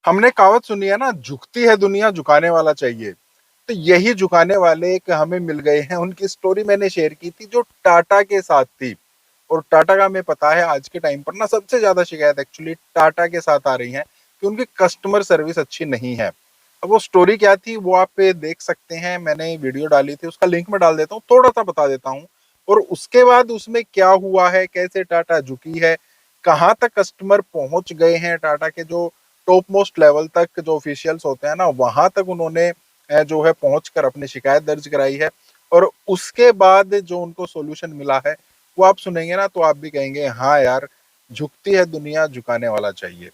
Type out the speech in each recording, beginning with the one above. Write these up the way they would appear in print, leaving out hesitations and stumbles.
हमने कहावत सुनी है ना, झुकती है दुनिया झुकाने वाला चाहिए। तो यही झुकाने वाले एक हमें मिल गए हैं। उनकी स्टोरी मैंने शेयर की थी जो टाटा के साथ थी। और टाटा का हमें पता है आज के टाइम पर ना सबसे ज्यादा शिकायत एक्चुअली टाटा के साथ आ रही है कि उनकी कस्टमर सर्विस अच्छी नहीं है। अब वो स्टोरी क्या थी वो आप देख सकते हैं, मैंने वीडियो डाली थी, उसका लिंक मैं डाल देता हूँ, थोड़ा सा बता देता हूँ। और उसके बाद उसमें क्या हुआ है, कैसे टाटा झुकी है, कहाँ तक कस्टमर पहुंच गए हैं, टाटा के जो टॉप मोस्ट लेवल तक जो ऑफिशियल्स होते हैं ना वहां तक उन्होंने जो है पहुंच कर अपनी शिकायत दर्ज कराई है। और उसके बाद जो उनको सोल्यूशन मिला है वो आप सुनेंगे ना तो आप भी कहेंगे हाँ यार, झुकती है दुनिया झुकाने वाला चाहिए।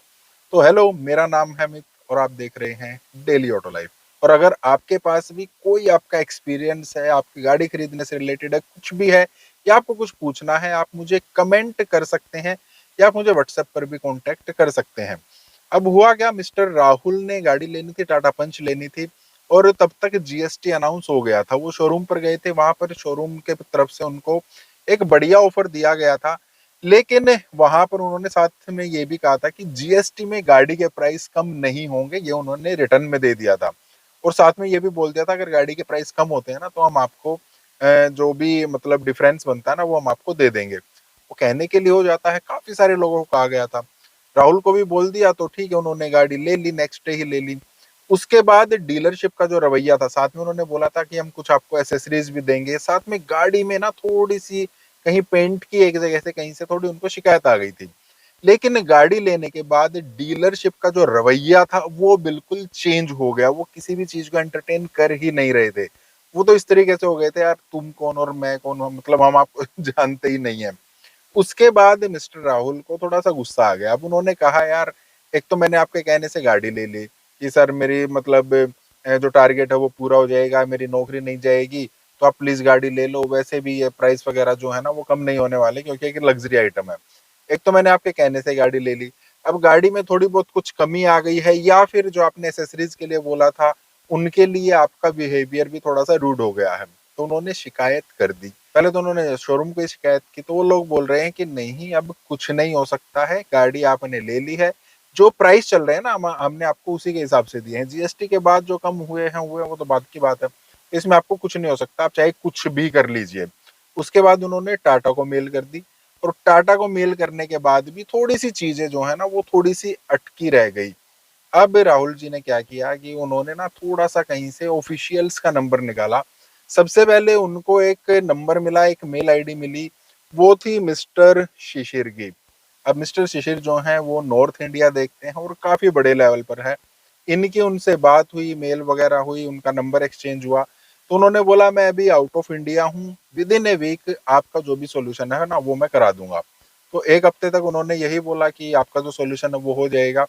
तो हेलो, मेरा नाम है अमित और आप देख रहे हैं डेली ऑटो लाइफ। और अगर आपके पास भी कोई आपका एक्सपीरियंस है, आपकी गाड़ी खरीदने से रिलेटेड है, कुछ भी है, या आपको कुछ पूछना है, आप मुझे कमेंट कर सकते हैं या आप मुझे व्हाट्सएप पर भी कांटेक्ट कर सकते हैं। अब हुआ क्या, मिस्टर राहुल ने गाड़ी लेनी थी, टाटा पंच लेनी थी। और तब तक जीएसटी अनाउंस हो गया था। वो शोरूम पर गए थे, वहां पर शोरूम के तरफ से उनको एक बढ़िया ऑफर दिया गया था। लेकिन वहां पर उन्होंने साथ में ये भी कहा था कि जीएसटी में गाड़ी के प्राइस कम नहीं होंगे, ये उन्होंने रिटर्न में दे दिया था। और साथ में ये भी बोल दिया था अगर गाड़ी के प्राइस कम होते हैं ना तो हम आपको जो भी मतलब डिफरेंस बनता है ना वो हम आपको दे देंगे। वो कहने के लिए हो जाता है, काफी सारे लोगों को कहा गया था। राहुल को भी बोल दिया तो ठीक है, उन्होंने गाड़ी ले ली, नेक्स्ट डे ही ले ली। उसके बाद डीलरशिप का जो रवैया था, साथ में उन्होंने बोला था कि हम कुछ आपको एसेसरीज भी देंगे, साथ में गाड़ी में ना थोड़ी सी कहीं पेंट की एक जगह से कहीं से थोड़ी उनको शिकायत आ गई थी। लेकिन गाड़ी लेने के बाद डीलरशिप का जो रवैया था वो बिल्कुल चेंज हो गया। वो किसी भी चीज को एंटरटेन कर ही नहीं रहे थे। वो तो इस तरीके से हो गए थे, यार तुम कौन और मैं कौन, मतलब हम आपको जानते ही नहीं है। उसके बाद मिस्टर राहुल को थोड़ा सा गुस्सा आ गया। अब उन्होंने कहा यार, एक तो मैंने आपके कहने से गाड़ी ले ली कि सर मेरी मतलब जो टारगेट है वो पूरा हो जाएगा, मेरी नौकरी नहीं जाएगी, तो आप प्लीज गाड़ी ले लो। वैसे भी ये प्राइस वगैरह जो है ना वो कम नहीं होने वाले क्योंकि एक लग्जरी आइटम है। एक तो मैंने आपके कहने से गाड़ी ले ली, अब गाड़ी में थोड़ी बहुत कुछ कमी आ गई है, या फिर जो आपने एसेसरीज के लिए बोला था उनके लिए आपका बिहेवियर भी थोड़ा सा रूड हो गया है। तो उन्होंने शिकायत कर दी। पहले तो उन्होंने शोरूम को शिकायत की तो वो लोग बोल रहे हैं कि नहीं, अब कुछ नहीं हो सकता है, गाड़ी आपने ले ली है, जो प्राइस चल रहे हैं ना हमने आपको उसी के हिसाब से दिए हैं। जीएसटी के बाद जो कम हुए वो तो बात की बात है, इसमें आपको कुछ नहीं हो सकता, आप चाहे कुछ भी कर लीजिए। उसके बाद उन्होंने टाटा को मेल कर दी। और टाटा को मेल करने के बाद भी थोड़ी सी चीजें जो है ना वो थोड़ी सी अटकी रह गई। अब राहुल जी ने क्या किया कि उन्होंने ना थोड़ा सा कहीं से ऑफिशियल्स का नंबर निकाला। सबसे पहले उनको एक नंबर मिला, एक मेल आईडी मिली, वो थी मिस्टर शिशिर की। अब मिस्टर शिशिर जो हैं वो नॉर्थ इंडिया देखते हैं और काफी बड़े लेवल पर है। इनकी उनसे बात हुई, मेल वगैरह हुई, उनका नंबर एक्सचेंज हुआ। तो उन्होंने बोला मैं अभी आउट ऑफ इंडिया हूँ, विद इन ए वीक आपका जो भी सोल्यूशन है ना वो मैं करा दूंगा। तो एक हफ्ते तक उन्होंने यही बोला कि आपका जो सोल्यूशन है वो हो जाएगा।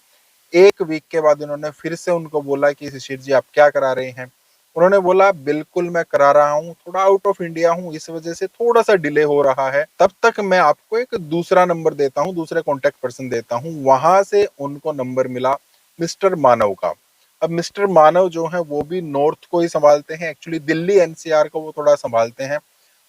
एक वीक के बाद उन्होंने फिर से उनको बोला कि शिशिर जी आप क्या करा रहे हैं। उन्होंने बोला बिल्कुल मैं करा रहा हूँ, थोड़ा आउट ऑफ इंडिया हूँ, इस वजह से थोड़ा सा डिले हो रहा है, तब तक मैं आपको एक दूसरा नंबर देता हूँ, दूसरे कॉन्टेक्ट पर्सन देता हूँ। वहां से उनको नंबर मिला मिस्टर मानव का। अब मिस्टर मानव जो है वो भी नॉर्थ को ही संभालते हैं, एक्चुअली दिल्ली एनसीआर को वो थोड़ा संभालते हैं।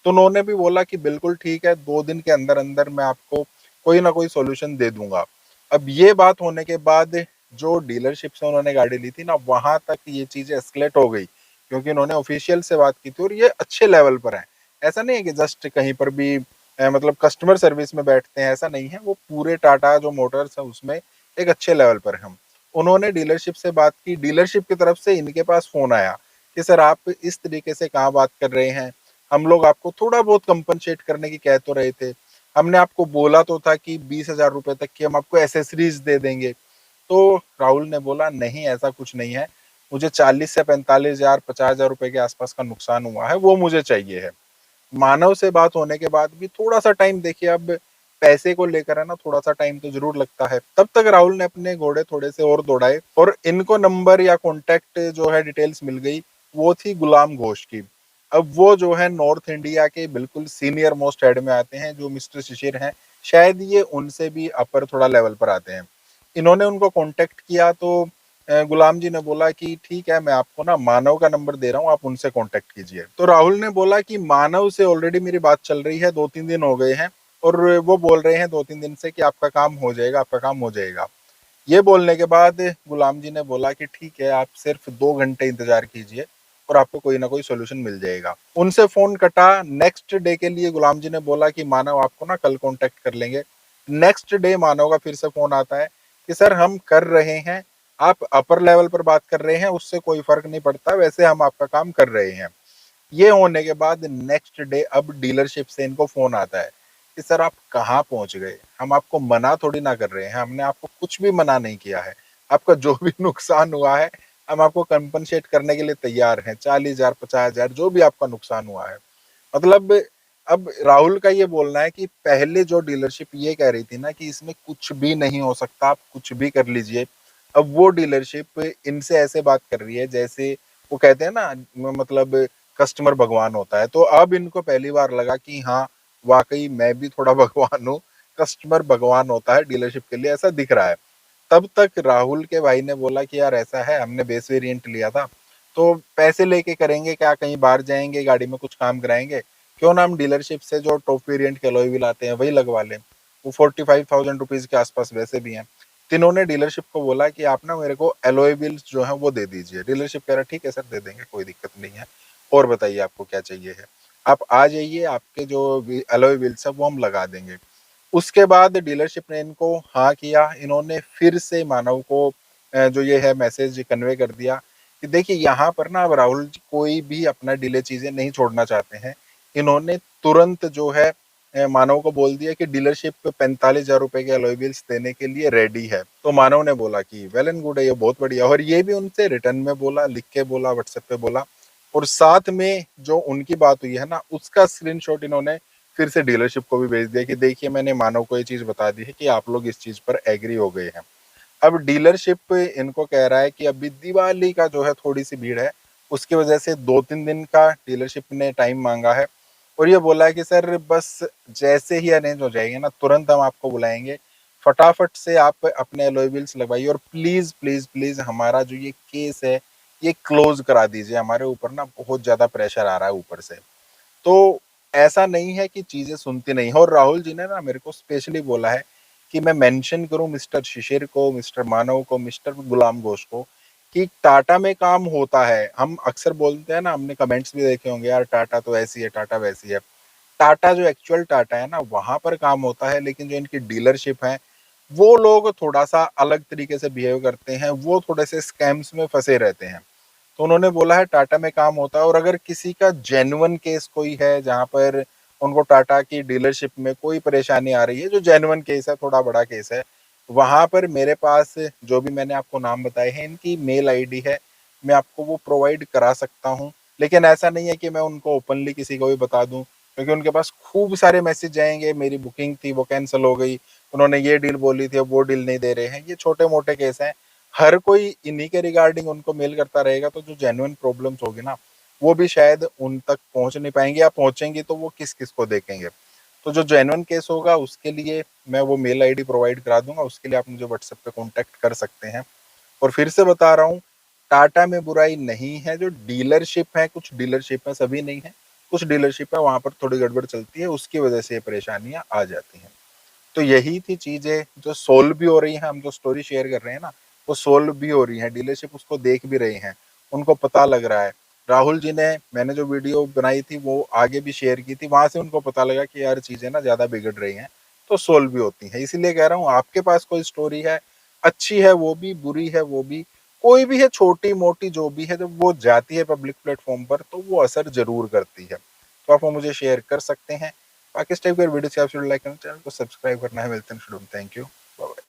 तो उन्होंने भी बोला कि बिल्कुल ठीक है, 2 दिन के अंदर अंदर मैं आपको कोई ना कोई सोल्यूशन दे दूंगा। अब ये बात होने के बाद जो डीलरशिप से उन्होंने गाड़ी ली थी ना वहां तक ये चीजें एस्केलेट हो गई, क्योंकि उन्होंने ऑफिशियल से बात की थी और ये अच्छे लेवल पर है। ऐसा नहीं है कि जस्ट कहीं पर भी मतलब कस्टमर सर्विस में बैठते हैं, ऐसा नहीं है। वो पूरे टाटा जो मोटर्स है उसमें एक अच्छे लेवल पर हम। उन्होंने डीलरशिप से बात की, डीलरशिप की तरफ से इनके पास फोन आया कि सर आप इस तरीके से कहाँ बात कर रहे हैं, हम लोग आपको थोड़ा बहुत कंपनसेट करने की कह तो रहे थे, हमने आपको बोला तो था कि 20,000 रुपए तक की हम आपको एसेसरीज दे देंगे। तो राहुल ने बोला नहीं, ऐसा कुछ नहीं है, मुझे 40 से 45,000 50,000 रुपए के आसपास का नुकसान हुआ है, वो मुझे चाहिए है। मानव से बात होने के बाद भी थोड़ा सा टाइम, देखिए अब पैसे को लेकर है ना थोड़ा सा टाइम तो जरूर लगता है। तब तक राहुल ने अपने घोड़े थोड़े से और दौड़ाए और इनको नंबर या कॉन्टेक्ट जो है डिटेल्स मिल गई। वो थी गुलाम घोष की। अब वो जो है नॉर्थ इंडिया के बिल्कुल सीनियर मोस्ट हेड में आते हैं, जो मिस्टर शिशिर हैं शायद ये उनसे भी अपर थोड़ा लेवल पर आते हैं। इन्होंने उनको कांटेक्ट किया तो गुलाम जी ने बोला कि ठीक है, मैं आपको ना मानव का नंबर दे रहा हूँ, आप उनसे कांटेक्ट कीजिए। तो राहुल ने बोला कि मानव से ऑलरेडी मेरी बात चल रही है, 2-3 दिन हो गए हैं और वो बोल रहे हैं 2-3 दिन से कि आपका काम हो जाएगा, आपका काम हो जाएगा। ये बोलने के बाद गुलाम जी ने बोला कि ठीक है, आप सिर्फ 2 घंटे इंतजार कीजिए और आपको कोई ना कोई सोल्यूशन मिल जाएगा। उनसे फोन कटा। नेक्स्ट डे के लिए गुलाम जी ने बोला कि मानव आपको ना कल कांटेक्ट कर लेंगे। नेक्स्ट डे मानव का फिर से फोन आता है कि सर हम कर रहे हैं, आप अपर लेवल पर बात कर रहे हैं, उससे कोई फर्क नहीं पड़ता, वैसे हम आपका काम कर रहे हैं। ये होने के बाद नेक्स्ट डे अब डीलरशिप से इनको फोन आता है कि सर आप कहाँ पहुंच गए, हम आपको मना थोड़ी ना कर रहे हैं, हमने आपको कुछ भी मना नहीं किया है, आपका जो भी नुकसान हुआ है हम आपको कंपनसेट करने के लिए तैयार हैं, 40,000 50,000 जो भी आपका नुकसान हुआ है। मतलब अब राहुल का ये बोलना है कि पहले जो डीलरशिप ये कह रही थी ना कि इसमें कुछ भी नहीं हो सकता, आप कुछ भी कर लीजिए, अब वो डीलरशिप इनसे ऐसे बात कर रही है जैसे वो कहते हैं ना, मतलब कस्टमर भगवान होता है। तो अब इनको पहली बार लगा कि हाँ, वाकई मैं भी थोड़ा भगवान हूँ, कस्टमर भगवान होता है डीलरशिप के लिए, ऐसा दिख रहा है। तब तक राहुल के भाई ने बोला कि यार ऐसा है, हमने बेस वेरिएंट लिया था, तो पैसे लेके करेंगे क्या, कहीं बाहर जाएंगे, गाड़ी में कुछ काम कराएंगे, क्यों ना हम डीलरशिप से जो टॉप वेरिएंट के अलॉय व्हील आते हैं वही लगवा लें। वो 45,000 रुपीज के आसपास वैसे भी हैं। तीनों ने डीलरशिप को बोला कि आप ना मेरे को एलॉय व्हील्स जो है वो दे दीजिए। डीलरशिप कह रहा ठीक है सर, दे देंगे, कोई दिक्कत नहीं है, और बताइए आपको क्या चाहिए है, आप आ जाइए, आपके जो एलॉय व्हील्स है वो हम लगा देंगे। उसके बाद डीलरशिप ने इनको हाँ किया। इन्होंने फिर से मानव को जो ये है मैसेज कन्वे कर दिया कि देखिए यहाँ पर ना अब राहुल जी कोई भी अपना डिले चीजें नहीं छोड़ना चाहते हैं। इन्होंने तुरंत जो है मानव को बोल दिया कि डीलरशिप 45,000 रुपए के अलॉय व्हील्स देने के लिए रेडी है। तो मानव ने बोला कि वेल एंड गुड है, ये बहुत बढ़िया। और ये भी उनसे रिटर्न में बोला, लिख के बोला, व्हाट्सएप पे बोला, और साथ में जो उनकी बात हुई है ना उसका स्क्रीनशॉट इन्होंने फिर से डीलरशिप को भी भेज दिया कि देखिए मैंने मानव को ये चीज बता दी है कि आप लोग इस चीज पर एग्री हो गए हैं। अब डीलरशिप इनको कह रहा है कि अभी दिवाली का जो है थोड़ी सी भीड़ है, उसकी वजह से 2-3 दिन का डीलरशिप ने टाइम मांगा है। और ये बोला है कि सर बस जैसे ही अरेंज हो जाएंगे ना तुरंत हम आपको बुलाएंगे, फटाफट से आप अपने अलॉय व्हील्स लगवाइए, और प्लीज प्लीज प्लीज हमारा जो ये केस है ये क्लोज करा दीजिए, हमारे ऊपर ना बहुत ज्यादा प्रेशर आ रहा है ऊपर से। तो ऐसा नहीं है कि चीजें सुनती नहीं है। और राहुल जी ने ना मेरे को स्पेशली बोला है कि मैं मेंशन करूं मिस्टर शिशिर को, मिस्टर मानव को, मिस्टर गुलाम घोष को, कि टाटा में काम होता है। हम अक्सर बोलते हैं ना, हमने कमेंट्स भी देखे होंगे, यार टाटा तो ऐसी है, टाटा वैसी है। टाटा जो एक्चुअल टाटा है ना वहां पर काम होता है, लेकिन जो इनकी डीलरशिप है वो लोग थोड़ा सा अलग तरीके से बिहेव करते हैं, वो थोड़े से स्कैम्स में फंसे रहते हैं। तो उन्होंने बोला है टाटा में काम होता है, और अगर किसी का जेन्युइन केस कोई है जहां पर उनको टाटा की डीलरशिप में कोई परेशानी आ रही है, जो जेन्युइन केस है, थोड़ा बड़ा केस है, वहां पर मेरे पास जो भी मैंने आपको नाम बताए हैं इनकी मेल आईडी है, मैं आपको वो प्रोवाइड करा सकता हूँ। लेकिन ऐसा नहीं है कि मैं उनको ओपनली किसी को भी बता दूं, क्योंकि उनके पास खूब सारे मैसेज जाएंगे, मेरी बुकिंग थी वो कैंसिल हो गई, उन्होंने ये डील बोली थी अब वो डील नहीं दे रहे हैं, ये छोटे मोटे केस हैं। हर कोई इन्हीं के रिगार्डिंग उनको मेल करता रहेगा, तो जो जेन्युइन प्रॉब्लम्स होगी ना वो भी शायद उन तक पहुंच नहीं पाएंगे, या पहुंचेंगी तो वो किस किस को देखेंगे। तो जो जेन्युइन केस होगा उसके लिए मैं वो मेल आईडी प्रोवाइड करा दूंगा, उसके लिए आप मुझे व्हाट्सएप पे कांटेक्ट कर सकते हैं। और फिर से बता रहा हूँ, टाटा में बुराई नहीं है, जो डीलरशिप है, कुछ डीलरशिप है, सभी नहीं है, कुछ डीलरशिप है वहां पर थोड़ी गड़बड़ चलती है, उसकी वजह से ये परेशानियां आ जाती हैं। तो यही थी चीजें जो सोल्व भी हो रही हैं, हम जो स्टोरी शेयर कर रहे हैं ना वो सोल्व भी हो रही है, डीलरशिप उसको देख भी रहे हैं, उनको पता लग रहा है। राहुल जी ने, मैंने जो वीडियो बनाई थी वो आगे भी शेयर की थी, वहां से उनको पता लगा कि यार चीजें ना ज्यादा बिगड़ रही हैं, तो सोल्व भी होती हैं। इसीलिए कह रहा हूँ, आपके पास कोई स्टोरी है, अच्छी है वो भी, बुरी है वो भी, कोई भी है, छोटी मोटी जो भी है, जब वो जाती है पब्लिक प्लेटफॉर्म पर तो वो असर जरूर करती है। तो आप वो मुझे शेयर कर सकते हैं। बाकी इस टाइप के वीडियो से आप लाइक करना, चैनल को सब्सक्राइब करना है। मिलते हैं, थैंक यू।